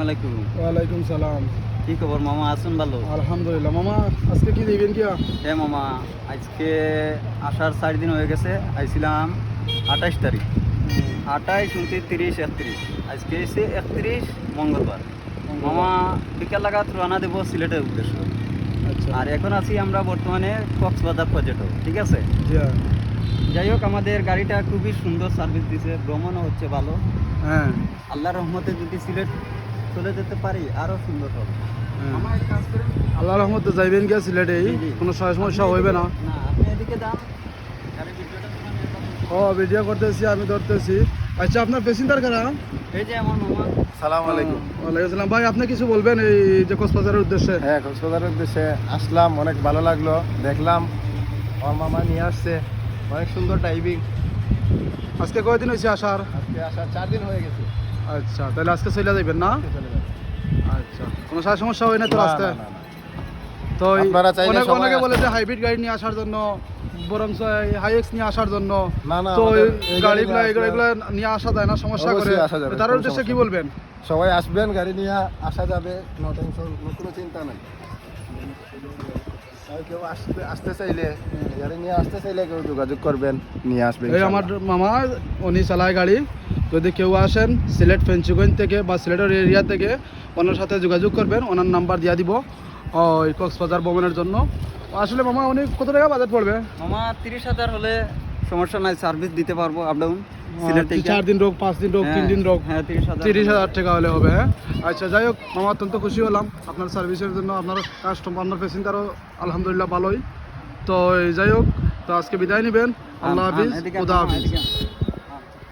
আলাইকুম। ওয়ালাইকুম সালাম। কি খবর মামা, আছেন ভালো? আলহামদুলিল্লাহ। মামা আজকে কি দিবেন কি? হ্যাঁ মামা, আজকে আসার 4 দিন হয়ে গেছে। আইছিলাম 28 তারিখ, 28, 29, 30, 31। আজকে এসে 31 মঙ্গলবার। মামা বিকাল লাগাত রওনা দেবো সিলেটের উদ্দেশ্য। আচ্ছা। আর এখন আছি আমরা বর্তমানে কক্সবাজার পর্যটক, ঠিক আছে? জি হ্যাঁ। যাই হোক, আমাদের গাড়িটা খুবই সুন্দর সার্ভিস দিছে, ভ্রমণও হচ্ছে ভালো। হ্যাঁ আল্লাহর রহমতে যদি সিলেট চলে যেতে পারি আরও সুন্দর হবে। হ্যাঁ। মামা এক কাজ করেন, আল্লাহ রহমতে যাইবেন কি সিলেটে? জি, জি। কোনো সমস্যা হইবে না? না, আপনি এদিকে যান, গাড়ি ভিডিওটা তুলে নিয়ে যাবেন। ও ভিডিও করতেছি, আমি ধরতেছি। আচ্ছা, আপনার প্যাসেঞ্জার কারা? এই যে আমার মামা। সালাম আলাইকুম। ওয়ালাইকুম আসসালাম। ভাই আপনি কিছু বলবেন এই যে কক্সবাজারের উদ্দেশ্যে? হ্যাঁ, কক্সবাজারের উদ্দেশ্যে আসলাম, অনেক ভালো লাগলো, দেখলাম আমার মামা নিয়ে আসছে, অনেক সুন্দর ডাইভিং। আজকে কয়দিন হয়েছে আসার? আজকে আসার 4 দিন হয়ে গেছে। আচ্ছা, তাহলে আজকে চলে যাবেন না? চলে যাবে। আচ্ছা, কোনো সমস্যা হয় না তো না, রাস্তায়? না, না, না। তো আপনারা চাইলে সবাই অনেকে বলে আসতে যে হাইব্রিড গাড়ি নিয়ে আসার জন্য, বরং হাইএক্স নিয়ে আসার জন্য। না, না, তো আমাদের এই গাড়ি গাড়িগুলো নিয়ে এগুলো নিয়ে আসা যায় না, সমস্যা করে? অবশ্যই আসা যাবে, তার কোনো উদ্দেশ্যে কি সমস্যা বলবেন? সবাই আসবেন, গাড়ি নিয়ে আসা যাবে, নো টেনশন, কোনো চিন্তা নাই। আর কেউ আসতে চাইলে, গাড়ি নিয়ে আসতে চাইলে কেউ যোগাযোগ করবেন, নিয়ে আসবেন। এই আমার মামা, উনি চালায় গাড়ি। যদি কেউ আসেন সিলেট ফেঞ্চুগঞ্জ থেকে বা সিলেটের এরিয়া থেকে, ওনার সাথে যোগাযোগ করবেন, ওনার নাম্বার দিয়ে দিব ওই কক্সবাজার ভ্রমণের জন্য। আসলে মামা উনি কত টাকা বাজেট পড়বে? মামা 30,000 হলে সমস্যা নাই, সার্ভিস দিতে পারবো আপ ডাউন সিলেট থেকে। 4 দিন রোগ, 5 দিন রোগ, 3 দিন রোগ, হ্যাঁ 30,000। 30,000 টাকা হলে হবে। হ্যাঁ আচ্ছা, যাই হোক মামা, অত্যন্ত খুশি হলাম আপনার সার্ভিসের জন্য। আপনার কাস্টমার, আপনার প্যাসেঞ্জারও আলহামদুলিল্লাহ ভালোই। তো যাই হোক, তো আজকে বিদায় নেবেন। আল্লাহ হাফিজ, এদিকে খুদা মামা, হাফিজ। এদিকে।